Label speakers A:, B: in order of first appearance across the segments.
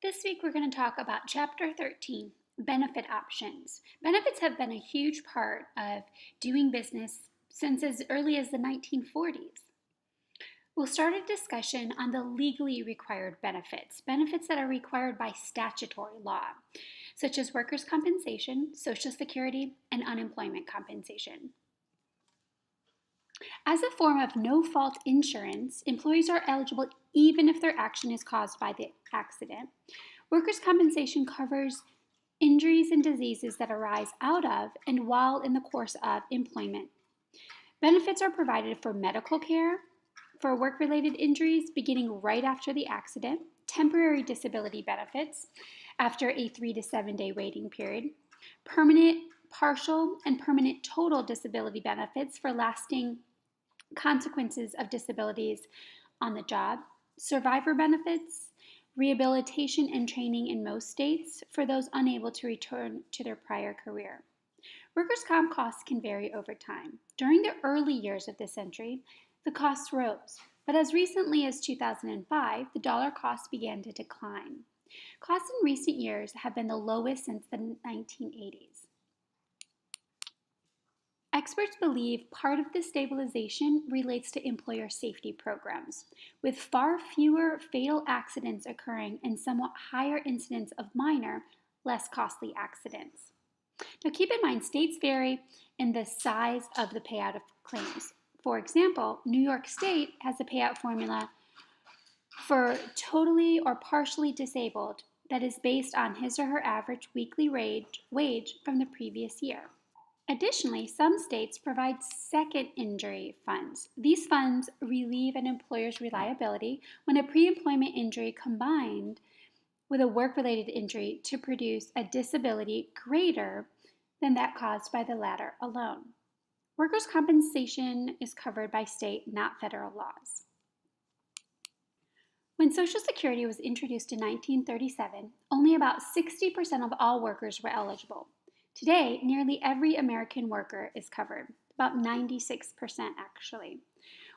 A: This week we're going to talk about Chapter 13, Benefit Options. Benefits have been a huge part of doing business since as early as the 1940s. We'll start a discussion on the legally required benefits, benefits that are required by statutory law, such as workers' compensation, Social Security, and unemployment compensation. As a form of no-fault insurance, employees are eligible even if their action is caused by the accident. Workers' compensation covers injuries and diseases that arise out of and while in the course of employment. Benefits are provided for medical care, for work-related injuries beginning right after the accident, temporary disability benefits after a 3 to 7 day waiting period, permanent, partial, and permanent total disability benefits for lasting consequences of disabilities on the job, survivor benefits, rehabilitation and training in most states for those unable to return to their prior career. Workers' comp costs can vary over time. During the early years of this century, the costs rose, but as recently as 2005, the dollar cost began to decline. Costs in recent years have been the lowest since the 1980s. Experts believe part of this stabilization relates to employer safety programs, with far fewer fatal accidents occurring and somewhat higher incidence of minor, less costly accidents. Now keep in mind, states vary in the size of the payout of claims. For example, New York State has a payout formula for totally or partially disabled that is based on his or her average weekly wage from the previous year. Additionally, some states provide second injury funds. These funds relieve an employer's reliability when a pre-employment injury combined with a work-related injury to produce a disability greater than that caused by the latter alone. Workers' compensation is covered by state, not federal laws. When Social Security was introduced in 1937, only about 60% of all workers were eligible. Today, nearly every American worker is covered, about 96% actually.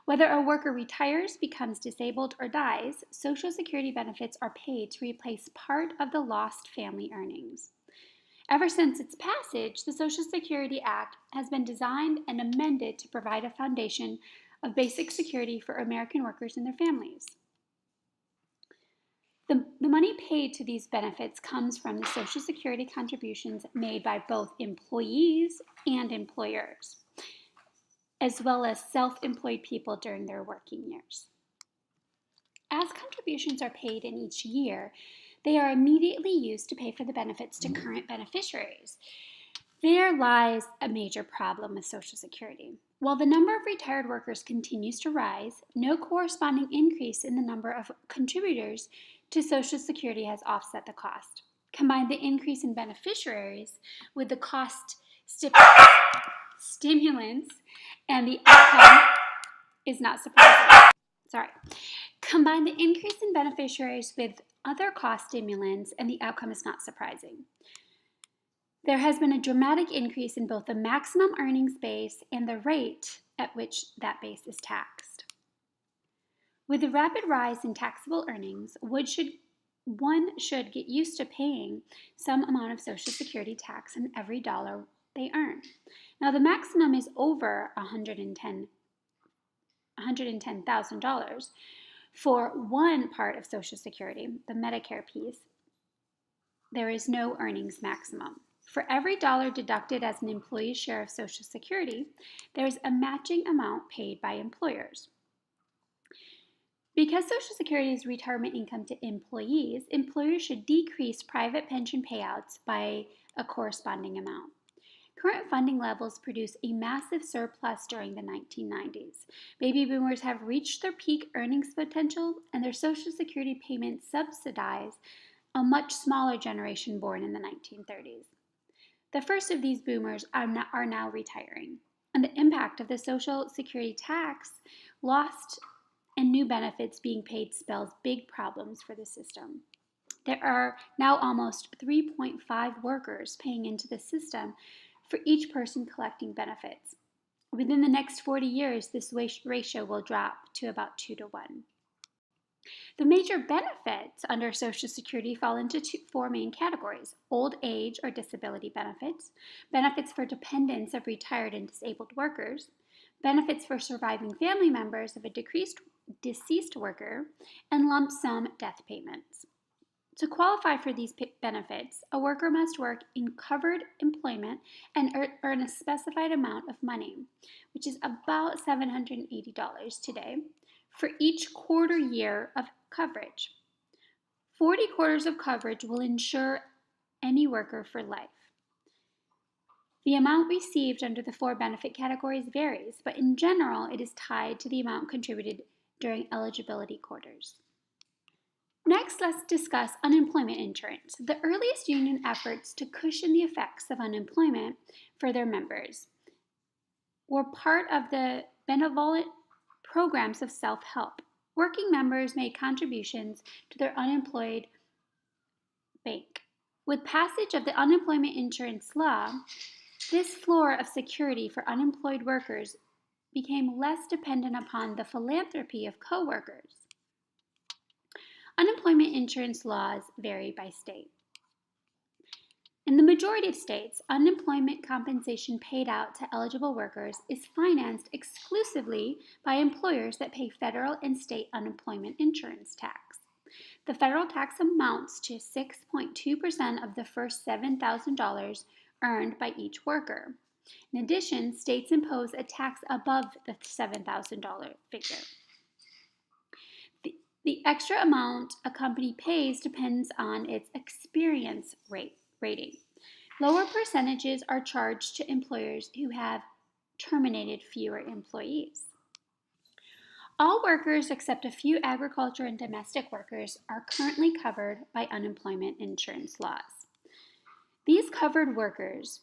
A: Whether a worker retires, becomes disabled, or dies, Social Security benefits are paid to replace part of the lost family earnings. Ever since its passage, the Social Security Act has been designed and amended to provide a foundation of basic security for American workers and their families. The money paid to these benefits comes from the Social Security contributions made by both employees and employers, as well as self-employed people during their working years. As contributions are paid in each year, they are immediately used to pay for the benefits to current beneficiaries. There lies a major problem with Social Security. While the number of retired workers continues to rise, no corresponding increase in the number of contributors to Social Security has offset the cost. Combine the increase in beneficiaries with the cost stimulants, and the outcome is not surprising. Combine the increase in beneficiaries with other cost stimulants, and the outcome is not surprising. There has been a dramatic increase in both the maximum earnings base and the rate at which that base is taxed. With the rapid rise in taxable earnings, one should get used to paying some amount of Social Security tax on every dollar they earn. Now, the maximum is over $110,000 for one part of Social Security, the Medicare piece. There is no earnings maximum. For every dollar deducted as an employee's share of Social Security, there is a matching amount paid by employers. Because Social Security is retirement income to employees, employers should decrease private pension payouts by a corresponding amount. Current funding levels produced a massive surplus during the 1990s. Baby boomers have reached their peak earnings potential, and their Social Security payments subsidize a much smaller generation born in the 1930s. The first of these boomers are now retiring, and the impact of the Social Security tax lost and new benefits being paid spells big problems for the system. There are now almost 3.5 workers paying into the system for each person collecting benefits. Within the next 40 years, this ratio will drop to about 2 to 1. The major benefits under Social Security fall into four main categories: old age or disability benefits, benefits for dependents of retired and disabled workers, benefits for surviving family members of a deceased worker, and lump sum death payments. To qualify for these benefits, a worker must work in covered employment and earn a specified amount of money, which is about $780 today, for each quarter year of coverage. 40 quarters of coverage will insure any worker for life. The amount received under the four benefit categories varies, but in general, it is tied to the amount contributed during eligibility quarters. Next, let's discuss unemployment insurance, the earliest union efforts to cushion the effects of unemployment for their members were part of the benevolent programs of self-help. Working members made contributions to their unemployed bank. With passage of the unemployment insurance law, this floor of security for unemployed workers became less dependent upon the philanthropy of co-workers. Unemployment insurance laws vary by state. In the majority of states, unemployment compensation paid out to eligible workers is financed exclusively by employers that pay federal and state unemployment insurance tax. The federal tax amounts to 6.2% of the first $7,000 earned by each worker. In addition, states impose a tax above the $7,000 figure. The extra amount a company pays depends on its experience rating. Lower percentages are charged to employers who have terminated fewer employees. All workers except a few agriculture and domestic workers are currently covered by unemployment insurance laws. These covered workers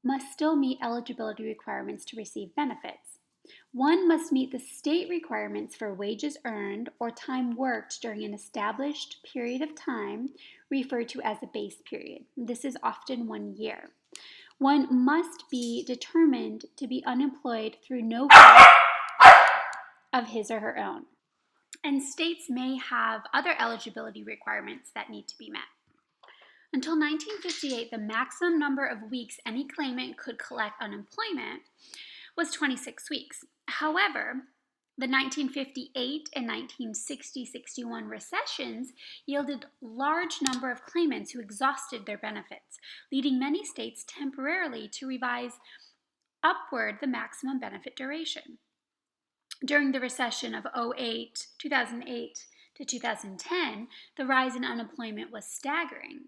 A: must still meet eligibility requirements to receive benefits. One must meet the state requirements for wages earned or time worked during an established period of time referred to as a base period. This is often 1 year. One must be determined to be unemployed through no fault of his or her own. And states may have other eligibility requirements that need to be met. Until 1958, the maximum number of weeks any claimant could collect unemployment was 26 weeks. However, the 1958 and 1960-61 recessions yielded large number of claimants who exhausted their benefits, leading many states temporarily to revise upward the maximum benefit duration. During the recession of 2008 to 2010, the rise in unemployment was staggering.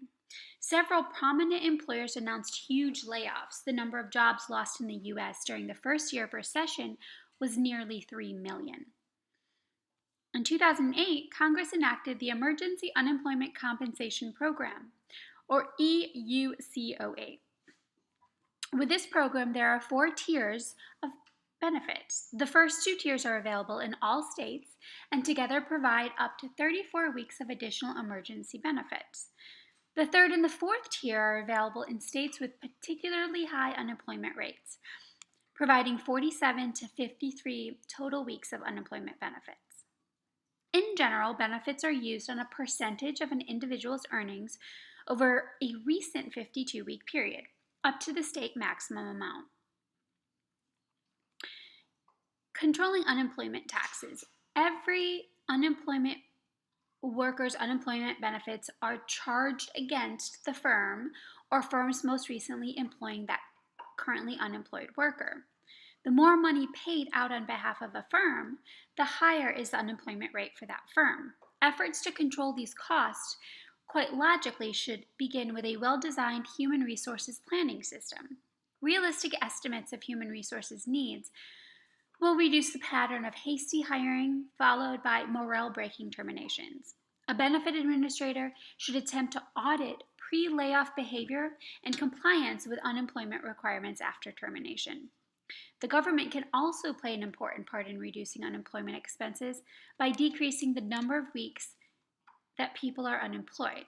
A: Several prominent employers announced huge layoffs. The number of jobs lost in the U.S. during the first year of recession was nearly 3 million. In 2008, Congress enacted the Emergency Unemployment Compensation Program, or EUCOA. With this program, there are 4 tiers of benefits. The first 2 tiers are available in all states and together provide up to 34 weeks of additional emergency benefits. The third and the fourth tier are available in states with particularly high unemployment rates, providing 47 to 53 total weeks of unemployment benefits. In general, benefits are used on a percentage of an individual's earnings over a recent 52-week period, up to the state maximum amount. Controlling unemployment taxes. Every unemployment workers' unemployment benefits are charged against the firm or firms most recently employing that currently unemployed worker. The more money paid out on behalf of a firm, the higher is the unemployment rate for that firm. Efforts to control these costs, quite logically, should begin with a well-designed human resources planning system. Realistic estimates of human resources needs will reduce the pattern of hasty hiring followed by morale-breaking terminations. A benefit administrator should attempt to audit pre-layoff behavior and compliance with unemployment requirements after termination. The government can also play an important part in reducing unemployment expenses by decreasing the number of weeks that people are unemployed.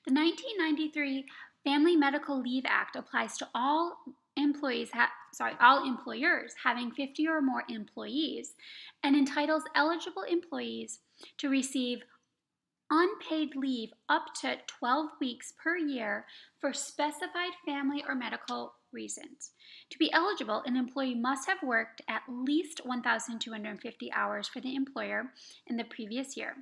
A: The 1993 Family Medical Leave Act applies to all employees all employers having 50 or more employees, and entitles eligible employees to receive unpaid leave up to 12 weeks per year for specified family or medical reasons. To be eligible, an employee must have worked at least 1,250 hours for the employer in the previous year.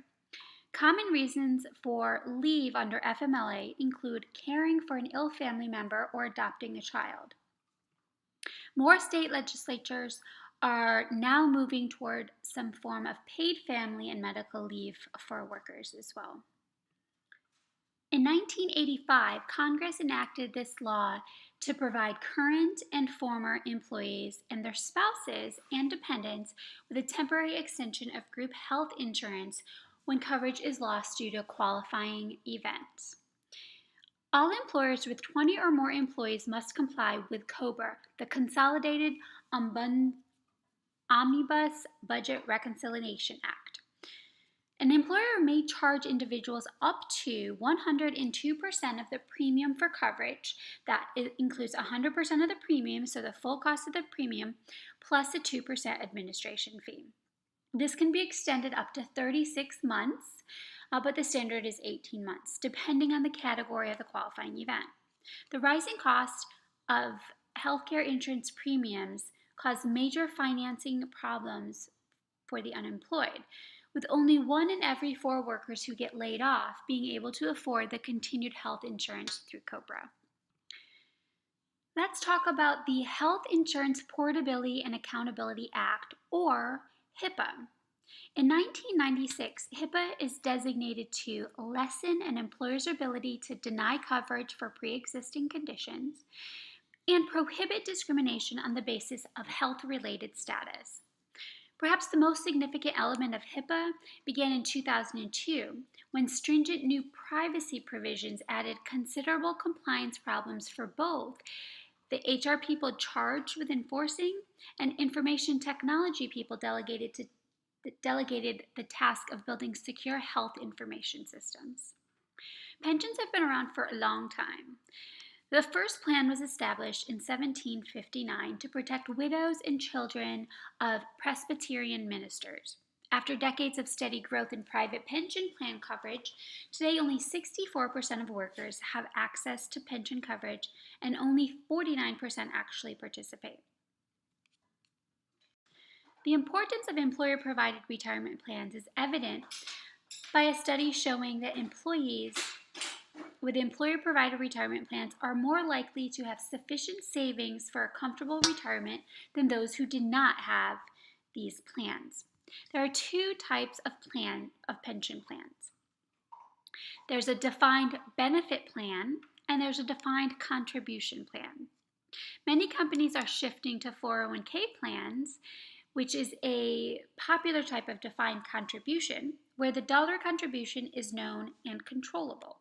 A: Common reasons for leave under FMLA include caring for an ill family member or adopting a child. More state legislatures are now moving toward some form of paid family and medical leave for workers as well. In 1985, Congress enacted this law to provide current and former employees and their spouses and dependents with a temporary extension of group health insurance when coverage is lost due to qualifying events. All employers with 20 or more employees must comply with COBRA, the Consolidated Omnibus Budget Reconciliation Act. An employer may charge individuals up to 102% of the premium for coverage. That includes 100% of the premium, so the full cost of the premium, plus a 2% administration fee. This can be extended up to 36 months, but the standard is 18 months, depending on the category of the qualifying event. The rising cost of healthcare insurance premiums cause major financing problems for the unemployed, with only 1 in every 4 workers who get laid off being able to afford the continued health insurance through COBRA. Let's talk about the Health Insurance Portability and Accountability Act, or HIPAA. In 1996, HIPAA is designated to lessen an employer's ability to deny coverage for pre-existing conditions and prohibit discrimination on the basis of health-related status. Perhaps the most significant element of HIPAA began in 2002, when stringent new privacy provisions added considerable compliance problems for both the HR people charged with enforcing and information technology people delegated the task of building secure health information systems. Pensions have been around for a long time. The first plan was established in 1759 to protect widows and children of Presbyterian ministers. After decades of steady growth in private pension plan coverage, today only 64% of workers have access to pension coverage and only 49% actually participate. The importance of employer-provided retirement plans is evident by a study showing that employees with employer-provided retirement plans are more likely to have sufficient savings for a comfortable retirement than those who did not have these plans. There are 2 types of pension plans. There's a defined benefit plan and there's a defined contribution plan. Many companies are shifting to 401k plans, which is a popular type of defined contribution where the dollar contribution is known and controllable.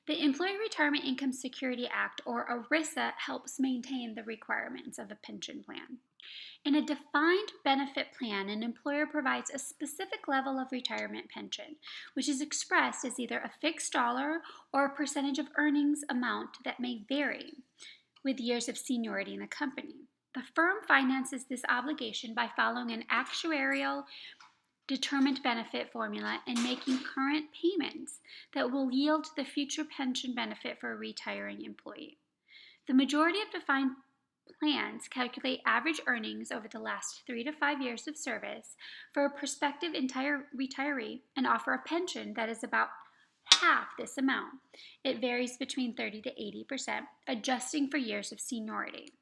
A: The Employee Retirement Income Security Act, or ERISA, helps maintain the requirements of a pension plan. In a defined benefit plan, an employer provides a specific level of retirement pension, which is expressed as either a fixed dollar or a percentage of earnings amount that may vary with years of seniority in the company. The firm finances this obligation by following an actuarial determined benefit formula and making current payments that will yield the future pension benefit for a retiring employee. The majority of defined plans calculate average earnings over the last 3 to 5 years of service for a prospective retiree and offer a pension that is about half this amount. It varies between 30 to 80%, adjusting for years of seniority.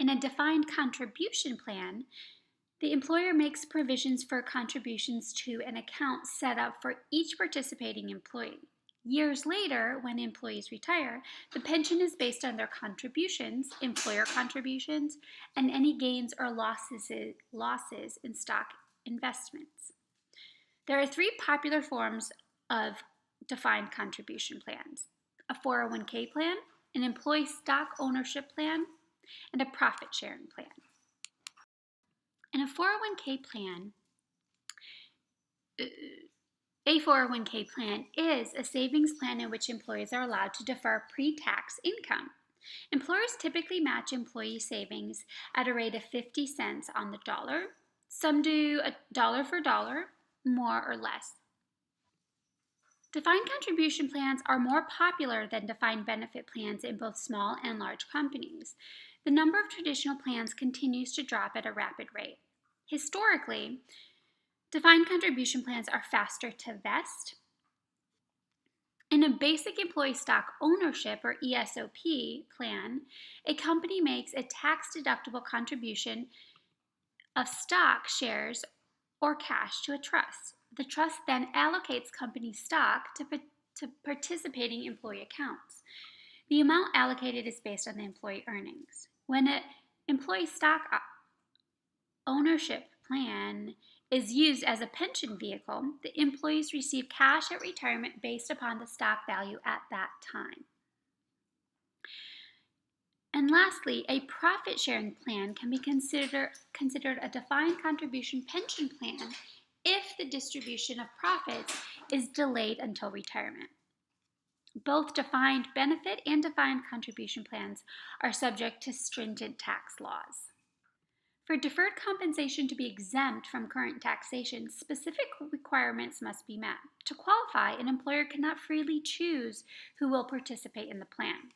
A: In a defined contribution plan, the employer makes provisions for contributions to an account set up for each participating employee. Years later, when employees retire, the pension is based on their contributions, employer contributions, and any gains or losses in stock investments. There are 3 popular forms of defined contribution plans: a 401k plan, an employee stock ownership plan, and a profit sharing plan. In a 401k plan, a 401k plan is a savings plan in which employees are allowed to defer pre-tax income. Employers typically match employee savings at a rate of 50 cents on the dollar. Some do a dollar for dollar, more or less. Defined contribution plans are more popular than defined benefit plans in both small and large companies. The number of traditional plans continues to drop at a rapid rate. Historically, defined contribution plans are faster to vest. In a basic employee stock ownership or ESOP plan, a company makes a tax-deductible contribution of stock, shares, or cash to a trust. The trust then allocates company stock to participating employee accounts. The amount allocated is based on the employee earnings. When an employee stock ownership plan is used as a pension vehicle, the employees receive cash at retirement based upon the stock value at that time. And lastly, a profit sharing plan can be considered a defined contribution pension plan if the distribution of profits is delayed until retirement. Both defined benefit and defined contribution plans are subject to stringent tax laws. For deferred compensation to be exempt from current taxation, specific requirements must be met. To qualify, an employer cannot freely choose who will participate in the plan.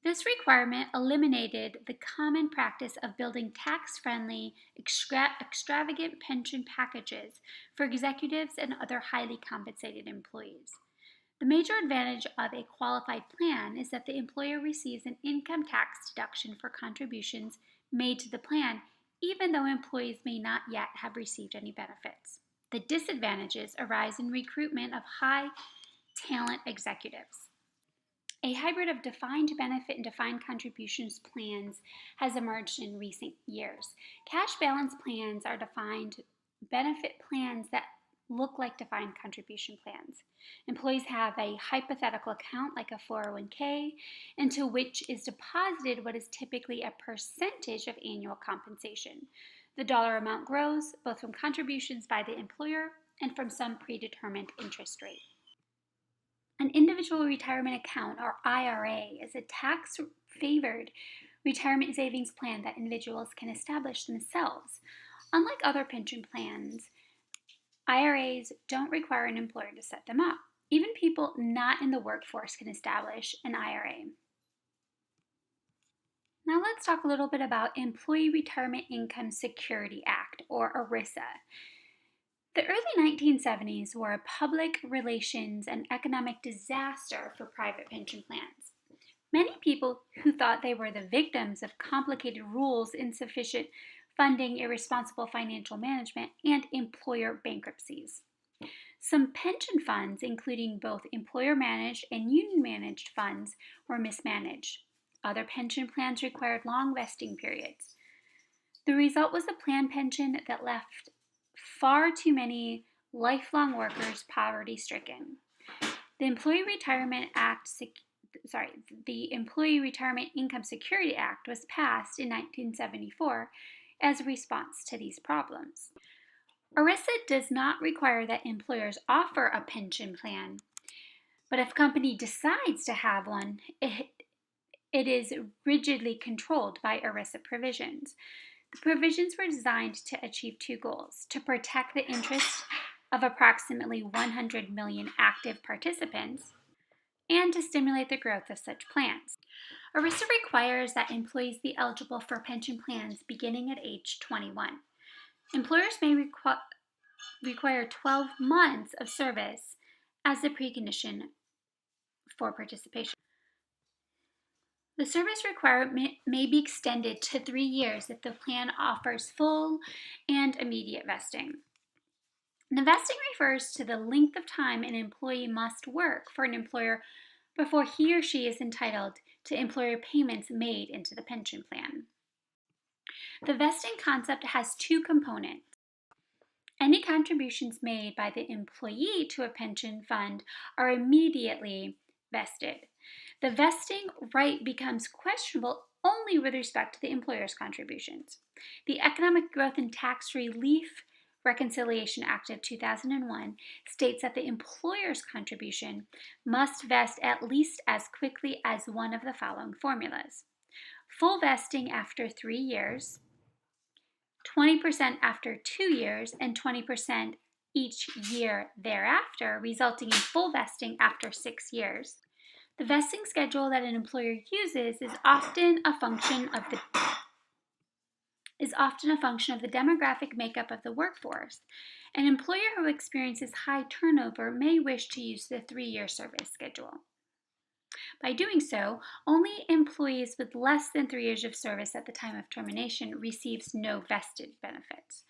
A: This requirement eliminated the common practice of building tax-friendly, extravagant pension packages for executives and other highly compensated employees. The major advantage of a qualified plan is that the employer receives an income tax deduction for contributions made to the plan, even though employees may not yet have received any benefits. The disadvantages arise in recruitment of high talent executives. A hybrid of defined benefit and defined contributions plans has emerged in recent years. Cash balance plans are defined benefit plans that look like defined contribution plans. Employees have a hypothetical account like a 401k into which is deposited what is typically a percentage of annual compensation. The dollar amount grows both from contributions by the employer and from some predetermined interest rate. An individual retirement account, or IRA, is a tax-favored retirement savings plan that individuals can establish themselves. Unlike other pension plans, IRAs don't require an employer to set them up. Even people not in the workforce can establish an IRA. Now let's talk a little bit about Employee Retirement Income Security Act, or ERISA. The early 1970s were a public relations and economic disaster for private pension plans. Many people who thought they were the victims of complicated rules, insufficient funding, irresponsible financial management, and employer bankruptcies. Some pension funds, including both employer-managed and union-managed funds, were mismanaged. Other pension plans required long vesting periods. The result was a plan pension that left far too many lifelong workers poverty-stricken. The Employee Retirement Income Security Act was passed in 1974 as a response to these problems. ERISA does not require that employers offer a pension plan, but if a company decides to have one, it is rigidly controlled by ERISA provisions. The provisions were designed to achieve two goals: to protect the interests of approximately 100 million active participants, and to stimulate the growth of such plans. ERISA requires that employees be eligible for pension plans beginning at age 21. Employers may require 12 months of service as the precondition for participation. The service requirement may be extended to 3 years if the plan offers full and immediate vesting. The vesting refers to the length of time an employee must work for an employer before he or she is entitled to employer payments made into the pension plan. The vesting concept has two components. Any contributions made by the employee to a pension fund are immediately vested. The vesting right becomes questionable only with respect to the employer's contributions. The economic growth and tax relief Reconciliation Act of 2001 states that the employer's contribution must vest at least as quickly as one of the following formulas: full vesting after 3 years, 20% after 2 years, and 20% each year thereafter, resulting in full vesting after 6 years. The vesting schedule that an employer uses is often a function of the demographic makeup of the workforce. An employer who experiences high turnover may wish to use the 3-year service schedule. By doing so, only employees with less than 3 years of service at the time of termination receives no vested benefits.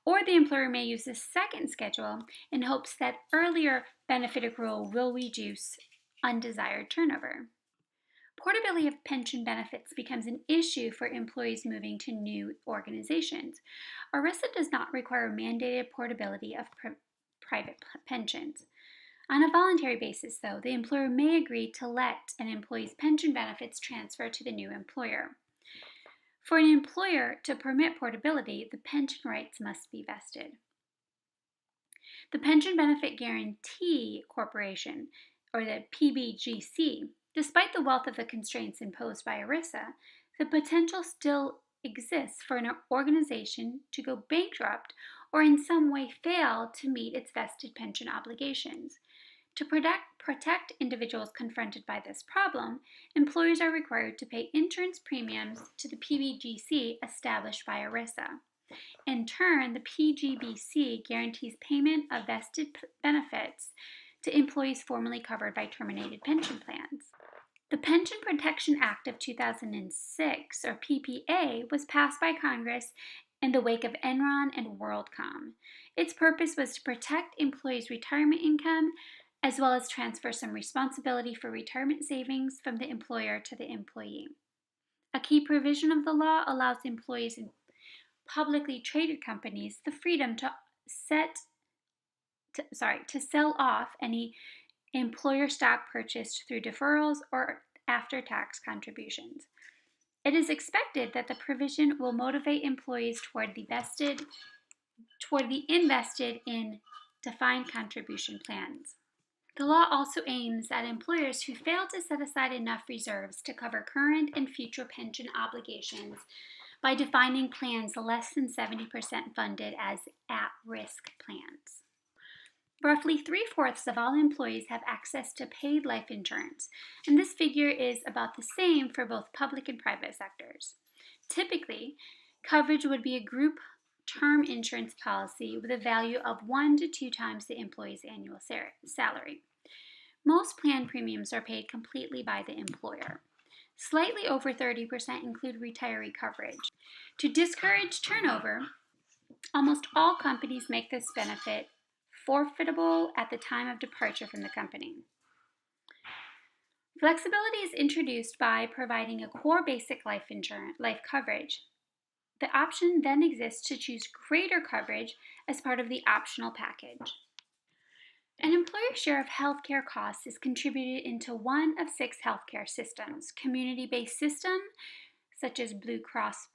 A: Or the employer may use the second schedule in hopes that earlier benefit accrual will reduce undesired turnover. Portability of pension benefits becomes an issue for employees moving to new organizations. ERISA does not require mandated portability of private pensions. On a voluntary basis, though, the employer may agree to let an employee's pension benefits transfer to the new employer. For an employer to permit portability, the pension rights must be vested. The Pension Benefit Guaranty Corporation, or the PBGC, despite the wealth of the constraints imposed by ERISA, the potential still exists for an organization to go bankrupt or in some way fail to meet its vested pension obligations. To protect individuals confronted by this problem, employers are required to pay insurance premiums to the PBGC established by ERISA. In turn, the PBGC guarantees payment of vested benefits to employees formerly covered by terminated pension plans. The Pension Protection Act of 2006, or PPA, was passed by Congress in the wake of Enron and WorldCom. Its purpose was to protect employees' retirement income as well as transfer some responsibility for retirement savings from the employer to the employee. A key provision of the law allows employees in publicly traded companies the freedom to sell off any employer stock purchased through deferrals or after-tax contributions. It is expected that the provision will motivate employees toward the invested in defined contribution plans. The law also aims at employers who fail to set aside enough reserves to cover current and future pension obligations by defining plans less than 70% funded as at-risk plans. Roughly 3/4 of all employees have access to paid life insurance, and this figure is about the same for both public and private sectors. Typically, coverage would be a group term insurance policy with a value of 1 to 2 times the employee's annual salary. Most plan premiums are paid completely by the employer. Slightly over 30% include retiree coverage. To discourage turnover, almost all companies make this benefit forfeitable at the time of departure from the company. Flexibility is introduced by providing a core basic life coverage. The option then exists to choose greater coverage as part of the optional package. An employer's share of healthcare costs is contributed into one of 6 healthcare systems: community-based system, such as Blue Cross,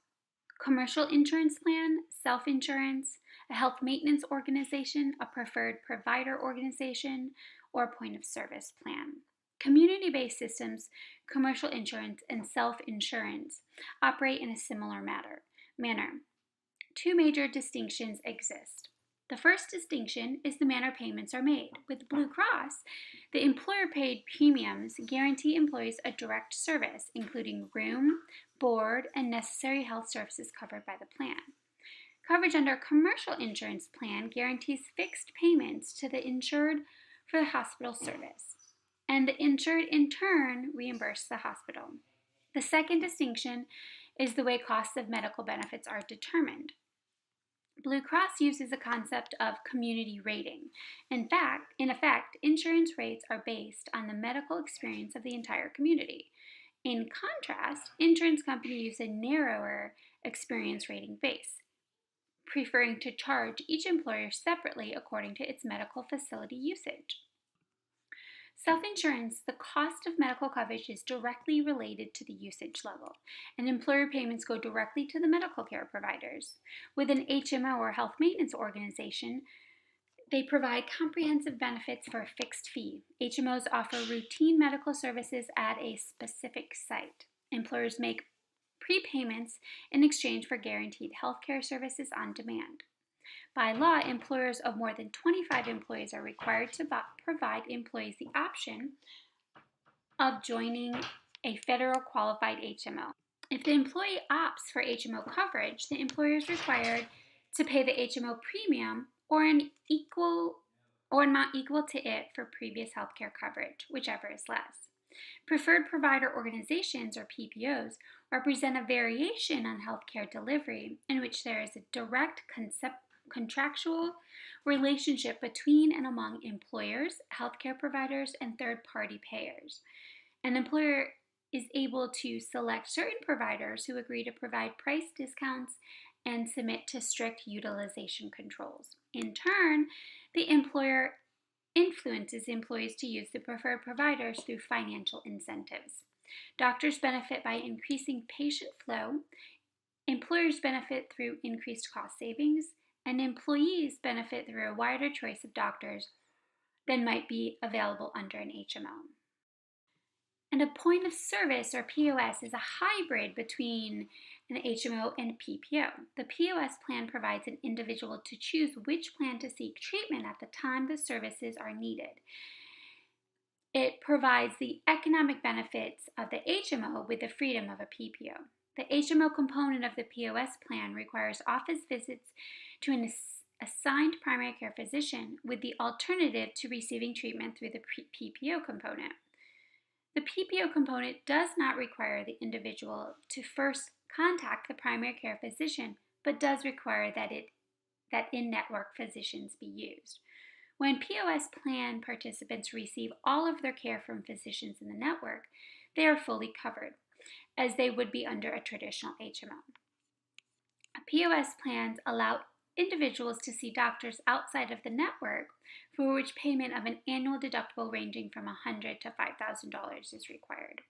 A: commercial insurance plan, self-insurance, a health maintenance organization, a preferred provider organization, or a point-of-service plan. Community-based systems, commercial insurance, and self-insurance operate in a similar manner. 2 major distinctions exist. The first distinction is the manner payments are made. With Blue Cross, the employer-paid premiums guarantee employees a direct service, including room, board, and necessary health services covered by the plan. Coverage under a commercial insurance plan guarantees fixed payments to the insured for the hospital service, and the insured in turn reimburses the hospital. The second distinction is the way costs of medical benefits are determined. Blue Cross uses the concept of community rating. In effect, insurance rates are based on the medical experience of the entire community. In contrast, insurance companies use a narrower experience rating base, preferring to charge each employer separately according to its medical facility usage. Self-insurance, the cost of medical coverage is directly related to the usage level, and employer payments go directly to the medical care providers. With an HMO or health maintenance organization, they provide comprehensive benefits for a fixed fee. HMOs offer routine medical services at a specific site. Employers make prepayments in exchange for guaranteed healthcare services on demand. By law, employers of more than 25 employees are required to provide employees the option of joining a federal qualified HMO. If the employee opts for HMO coverage, the employer is required to pay the HMO premium or an amount equal to it for previous healthcare coverage, whichever is less. Preferred provider organizations, or PPOs, represent a variation on healthcare delivery in which there is a direct contractual relationship between and among employers, healthcare providers, and third-party payers. An employer is able to select certain providers who agree to provide price discounts and submit to strict utilization controls. In turn, the employer influences employees to use the preferred providers through financial incentives. Doctors benefit by increasing patient flow, employers benefit through increased cost savings, and employees benefit through a wider choice of doctors than might be available under an HMO. And a point of service, or POS, is a hybrid between an HMO and PPO. The POS plan provides an individual to choose which plan to seek treatment at the time the services are needed. It provides the economic benefits of the HMO with the freedom of a PPO. The HMO component of the POS plan requires office visits to an assigned primary care physician, with the alternative to receiving treatment through the PPO component. The PPO component does not require the individual to first contact the primary care physician, but does require that in-network physicians be used. When POS plan participants receive all of their care from physicians in the network, they are fully covered, as they would be under a traditional HMO. POS plans allow individuals to see doctors outside of the network, for which payment of an annual deductible ranging from $100 to $5,000 is required.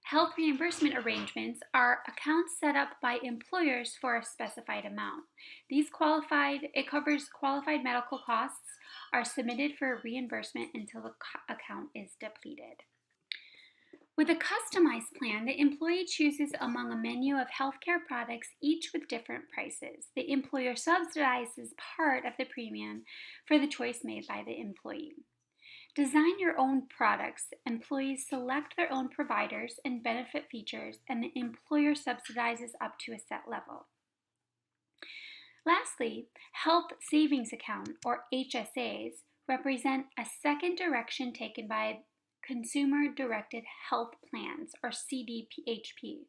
A: Health reimbursement arrangements are accounts set up by employers for a specified amount. It covers qualified medical costs are submitted for reimbursement until the account is depleted. With a customized plan, the employee chooses among a menu of healthcare products, each with different prices. The employer subsidizes part of the premium for the choice made by the employee. Design your own products. Employees select their own providers and benefit features, and the employer subsidizes up to a set level. Lastly, health savings account, or HSAs, represent a second direction taken by consumer-directed health plans, or CDHP.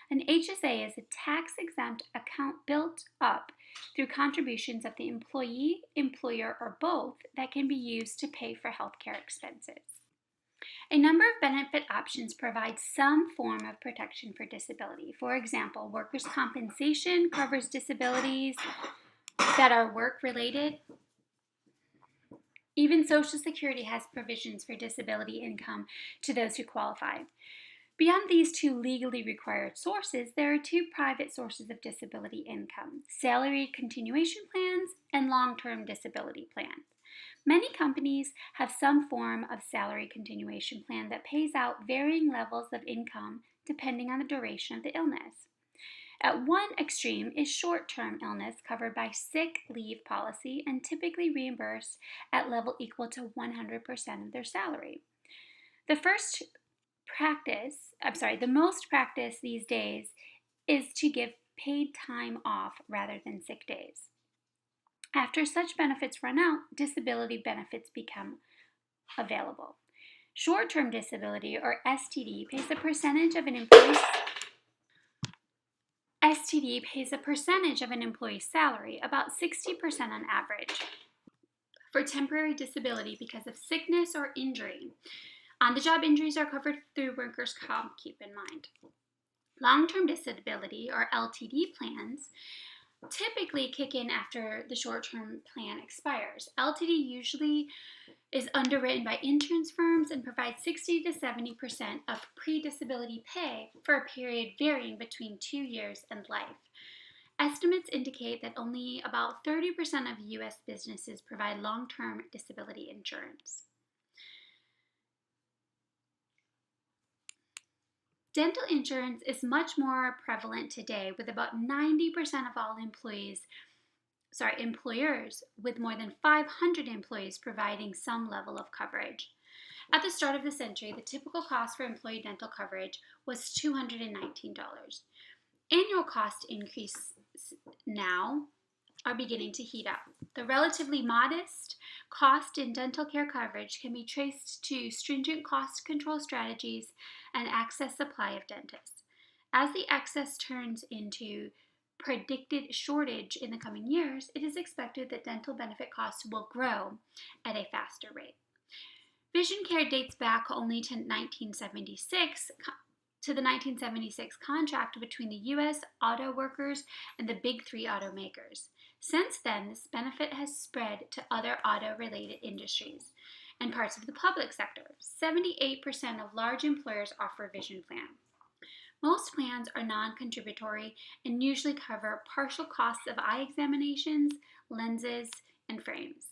A: An HSA is a tax-exempt account built up through contributions of the employee, employer, or both that can be used to pay for healthcare expenses. A number of benefit options provide some form of protection for disability. For example, workers' compensation covers disabilities that are work-related. Even Social Security has provisions for disability income to those who qualify. Beyond these two legally required sources, there are two private sources of disability income: salary continuation plans and long-term disability plans. Many companies have some form of salary continuation plan that pays out varying levels of income depending on the duration of the illness. At one extreme is short-term illness covered by sick leave policy and typically reimbursed at level equal to 100% of their salary. The most practice these days is to give paid time off rather than sick days. After such benefits run out, disability benefits become available. Short-term disability, or STD, pays a percentage of an employee's salary, about 60% on average, for temporary disability because of sickness or injury. On-the-job injuries are covered through workers' comp, keep in mind. Long-term disability, or LTD plans, typically kick in after the short-term plan expires. LTD usually is underwritten by insurance firms and provides 60 to 70% of pre-disability pay for a period varying between 2 years and life. Estimates indicate that only about 30% of U.S. businesses provide long-term disability insurance. Dental insurance is much more prevalent today, with about 90% of all employers with more than 500 employees providing some level of coverage. At the start of the century, the typical cost for employee dental coverage was $219. Annual cost increases now are beginning to heat up. The relatively modest cost in dental care coverage can be traced to stringent cost control strategies and excess supply of dentists. As the excess turns into predicted shortage in the coming years, it is expected that dental benefit costs will grow at a faster rate. Vision care dates back only to the 1976 contract between the U.S. auto workers and the big three automakers. Since then, this benefit has spread to other auto-related industries and parts of the public sector. 78% of large employers offer a vision plan. Most plans are non-contributory and usually cover partial costs of eye examinations, lenses, and frames.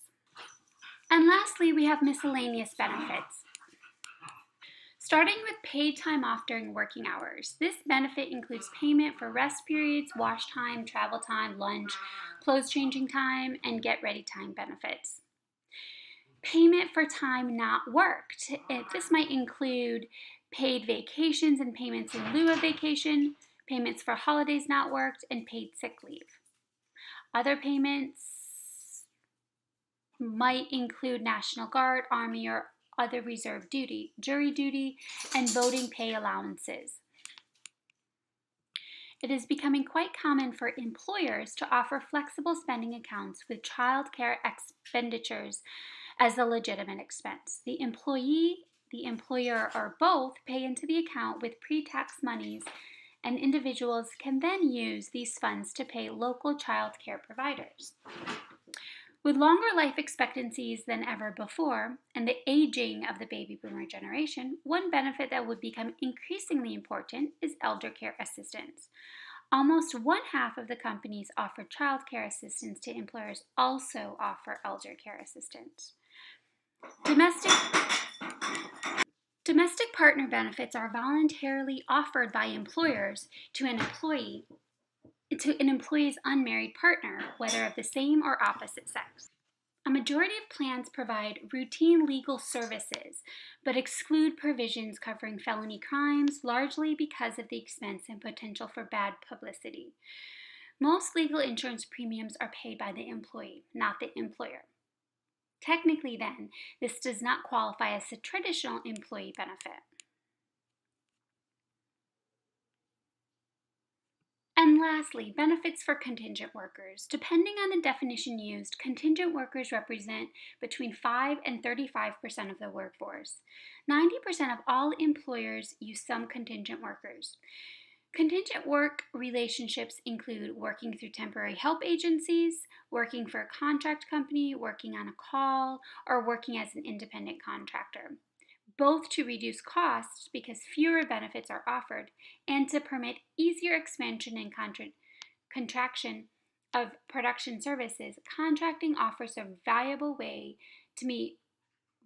A: And lastly, we have miscellaneous benefits. Starting with paid time off during working hours. This benefit includes payment for rest periods, wash time, travel time, lunch, clothes changing time, and get ready time benefits. Payment for time not worked. This might include paid vacations and payments in lieu of vacation, payments for holidays not worked, and paid sick leave. Other payments might include National Guard, Army, or other reserve duty, jury duty, and voting pay allowances. It is becoming quite common for employers to offer flexible spending accounts with child care expenditures as a legitimate expense. The employee, the employer, or both pay into the account with pre-tax monies, and individuals can then use these funds to pay local child care providers. With longer life expectancies than ever before, and the aging of the baby boomer generation, one benefit that would become increasingly important is elder care assistance. Almost 1/2 of the companies offer child care assistance to employers also offer elder care assistance. Domestic partner benefits are voluntarily offered by employers to an employee's unmarried partner, whether of the same or opposite sex. A majority of plans provide routine legal services, but exclude provisions covering felony crimes, largely because of the expense and potential for bad publicity. Most legal insurance premiums are paid by the employee, not the employer. Technically, then, this does not qualify as a traditional employee benefit. And lastly, benefits for contingent workers. Depending on the definition used, contingent workers represent between 5 and 35% of the workforce. 90% of all employers use some contingent workers. Contingent work relationships include working through temporary help agencies, working for a contract company, working on a call, or working as an independent contractor, both to reduce costs because fewer benefits are offered and to permit easier expansion and contraction of production services. Contracting offers a valuable way to meet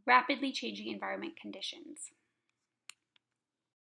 A: rapidly changing environment conditions.